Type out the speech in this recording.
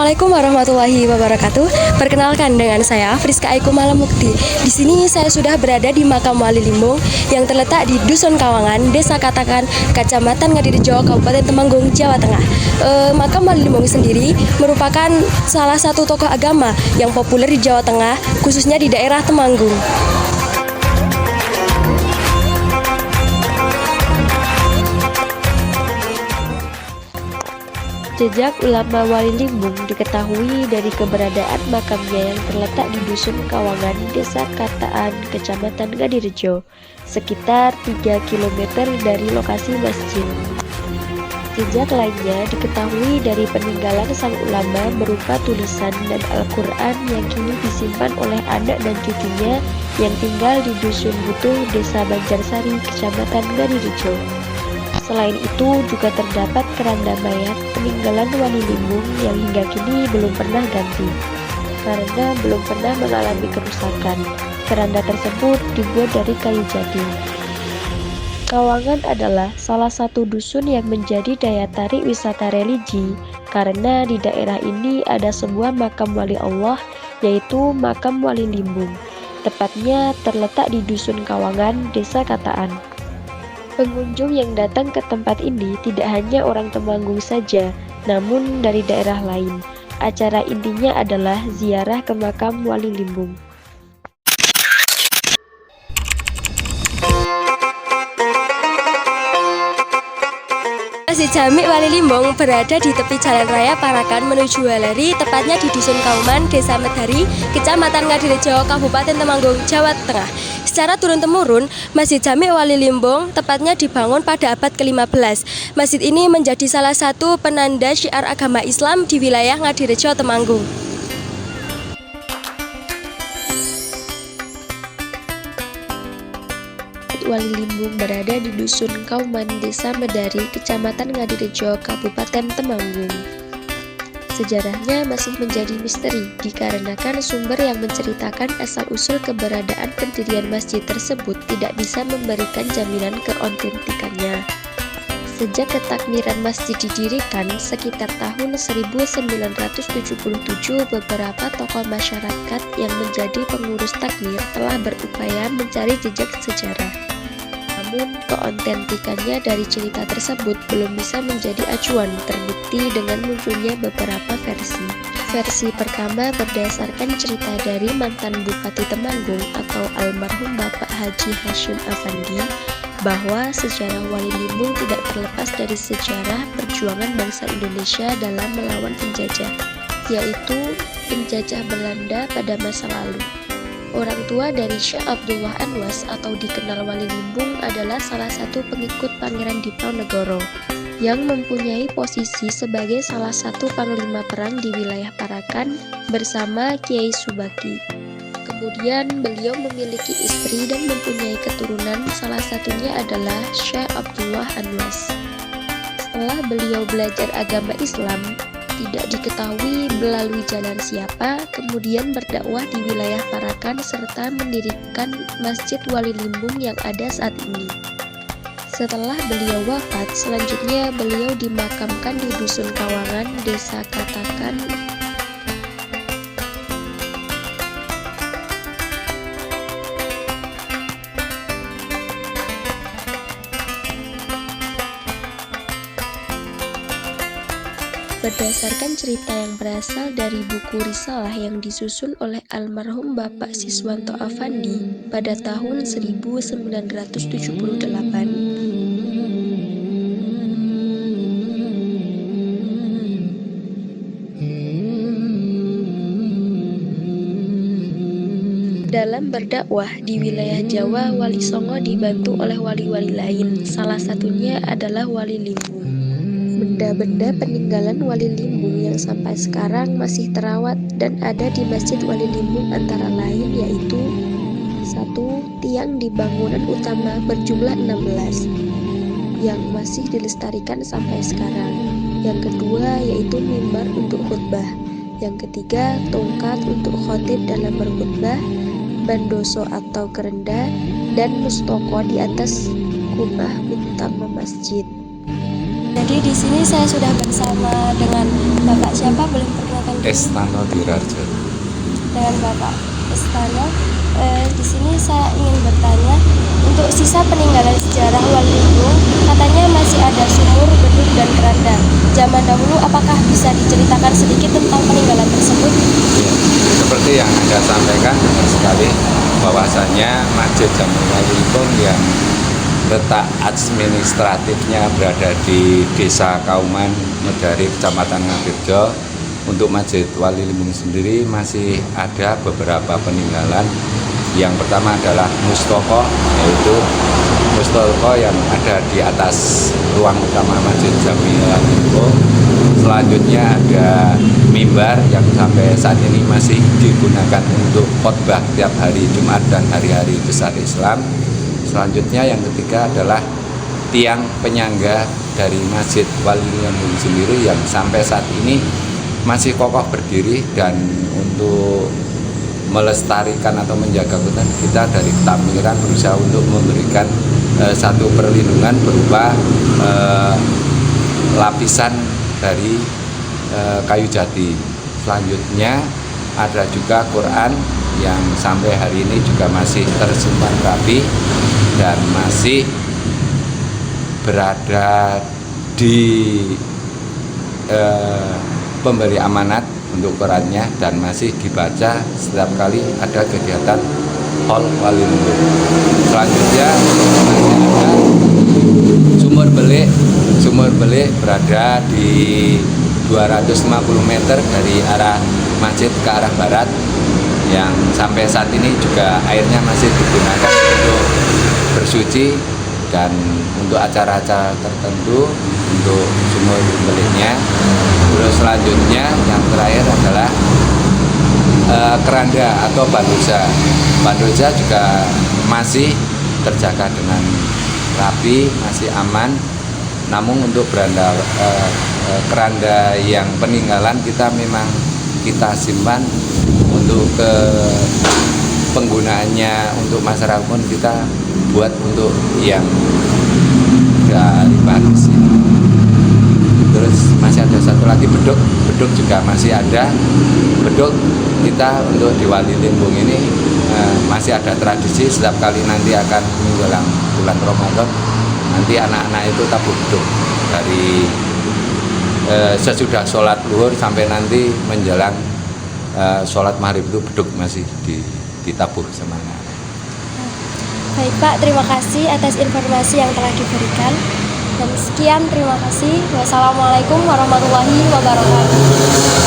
Assalamualaikum warahmatullahi wabarakatuh. Perkenalkan dengan saya Friska Aiku Malamukti. Di sini saya sudah berada di Makam Wali Limbung yang terletak di Dusun Kawangan, Desa Katakan, Kecamatan Ngadirejo, Kabupaten Temanggung, Jawa Tengah. Makam Wali Limbung sendiri merupakan salah satu tokoh agama yang populer di Jawa Tengah, khususnya di daerah Temanggung. Jejak ulama Wali Limbung diketahui dari keberadaan makamnya yang terletak di Dusun Kawangan, Desa Kataan, Kecamatan Ngadirejo, sekitar 3 km dari lokasi masjid. Jejak lainnya diketahui dari peninggalan sang ulama berupa tulisan dan Al-Quran yang kini disimpan oleh anak dan cucunya yang tinggal di Dusun Butuh, Desa Banjarsari, Kecamatan Ngadirejo. Selain itu juga terdapat keranda mayat peninggalan Wali Limbung yang hingga kini belum pernah ganti karena belum pernah mengalami kerusakan. Keranda tersebut dibuat dari kayu jati. Kawangan adalah salah satu dusun yang menjadi daya tarik wisata religi karena di daerah ini ada sebuah makam wali Allah, yaitu makam Wali Limbung. Tepatnya terletak di Dusun Kawangan, Desa Kataan. Pengunjung yang datang ke tempat ini tidak hanya orang Temanggung saja, namun dari daerah lain. Acara intinya adalah ziarah ke makam Wali Limbung. Masjid Jami Wali Limbung berada di tepi Jalan Raya Parakan menuju Waleri, tepatnya di Dusun Kauman, Desa Medari, Kecamatan Ngadirejo, Kabupaten Temanggung, Jawa Tengah. Secara turun-temurun, Masjid Jami Wali Limbung tepatnya dibangun pada abad ke-15. Masjid ini menjadi salah satu penanda syiar agama Islam di wilayah Ngadirejo, Temanggung. Wali Limbung berada di Dusun Kauman, Desa Medari, Kecamatan Ngadirejo, Kabupaten Temanggung. Sejarahnya masih menjadi misteri dikarenakan sumber yang menceritakan asal-usul keberadaan pendirian masjid tersebut tidak bisa memberikan jaminan keautentikannya. Sejak ketakmiran masjid didirikan sekitar tahun 1977, beberapa tokoh masyarakat yang menjadi pengurus takmir telah berupaya mencari jejak sejarah. Namun, keautentikannya dari cerita tersebut belum bisa menjadi acuan, terbukti dengan munculnya beberapa versi. Versi pertama berdasarkan cerita dari mantan Bupati Temanggung atau almarhum Bapak Haji Hashim Afandi, bahwa sejarah Wali Limbung tidak terlepas dari sejarah perjuangan bangsa Indonesia dalam melawan penjajah, yaitu penjajah Belanda pada masa lalu. Orang tua dari Syekh Abdullah Anwas atau dikenal Wali Limbung adalah salah satu pengikut Pangeran Diponegoro yang mempunyai posisi sebagai salah satu panglima perang di wilayah Parakan bersama Kiai Subaki. Kemudian beliau memiliki istri dan mempunyai keturunan, salah satunya adalah Syekh Abdullah Anwas. Setelah beliau belajar agama Islam, tidak diketahui melalui jalan siapa, kemudian berdakwah di wilayah Parakan serta mendirikan Masjid Wali Limbung yang ada saat ini. Setelah beliau wafat, selanjutnya beliau dimakamkan di Dusun Kawangan, Desa Katakan, berdasarkan cerita yang berasal dari buku risalah yang disusun oleh almarhum Bapak Siswanto Afandi pada tahun 1978. Dalam berdakwah di wilayah Jawa, Wali Songo dibantu oleh wali-wali lain, salah satunya adalah Wali Limbung. Benda-benda peninggalan Wali Limbung yang sampai sekarang masih terawat dan ada di Masjid Wali Limbung antara lain yaitu: 1. Tiang di bangunan utama berjumlah 16 yang masih dilestarikan sampai sekarang. Yang kedua yaitu mimbar untuk khutbah. Yang ketiga, tongkat untuk khotib dalam berkhutbah, bandoso atau kerenda, dan mustoko di atas kumah utama masjid. Jadi di sini saya sudah bersama dengan Bapak siapa? Boleh perkenalkan diri? Estano Dirarjo. Dengan Bapak Estano. Di sini saya ingin bertanya, untuk sisa peninggalan sejarah Walilimung, katanya masih ada sumur, beduk, dan keranda. Zaman dahulu, apakah bisa diceritakan sedikit tentang peninggalan tersebut? Ya, seperti yang Anda sampaikan benar sekali, bahwasanya Masjid Jami Walilimung yang letak administratifnya berada di Desa Kauman, Medari, Kecamatan Ngabirjo. Untuk Masjid Walilimung sendiri masih ada beberapa peninggalan. Yang pertama adalah mustoko, yaitu mustoko yang ada di atas ruang utama Masjid Jami Walilimung. Selanjutnya ada mimbar yang sampai saat ini masih digunakan untuk khotbah tiap hari Jumat dan hari-hari besar Islam. Selanjutnya yang ketiga adalah tiang penyangga dari Masjid Walilimung sendiri yang sampai saat ini masih kokoh berdiri, dan untuk melestarikan atau menjaga hutan, kita dari Ketamiran berusaha untuk memberikan satu perlindungan berupa lapisan dari kayu jati. Selanjutnya ada juga Quran yang sampai hari ini juga masih tersimpan rapi dan masih berada di pemberi amanat untuk Qurannya, dan masih dibaca setiap kali ada kegiatan Hol Walilimung. Selanjutnya masih ada sumur belik berada di 250 meter dari arah masjid ke arah barat, yang sampai saat ini juga airnya masih digunakan untuk bersuci dan untuk acara-acara tertentu untuk sumur beliknya. Terus selanjutnya yang terakhir adalah keranda atau bandoja. Bandoja juga masih terjaga dengan rapi, masih aman. Namun untuk keranda yang peninggalan kita simpan untuk penggunaannya untuk masyarakat pun kita buat untuk yang dari bagus. Terus masih ada satu lagi beduk juga masih ada. Beduk kita untuk di Walilimung ini masih ada tradisi setiap kali nanti akan menjelang bulan Ramadan, nanti anak-anak itu tabuh beduk dari sesudah sholat zuhur sampai nanti menjelang sholat maghrib, itu beduk masih ditabuh semuanya. Baik Pak, terima kasih atas informasi yang telah diberikan. Dan sekian, terima kasih. Wassalamualaikum warahmatullahi wabarakatuh.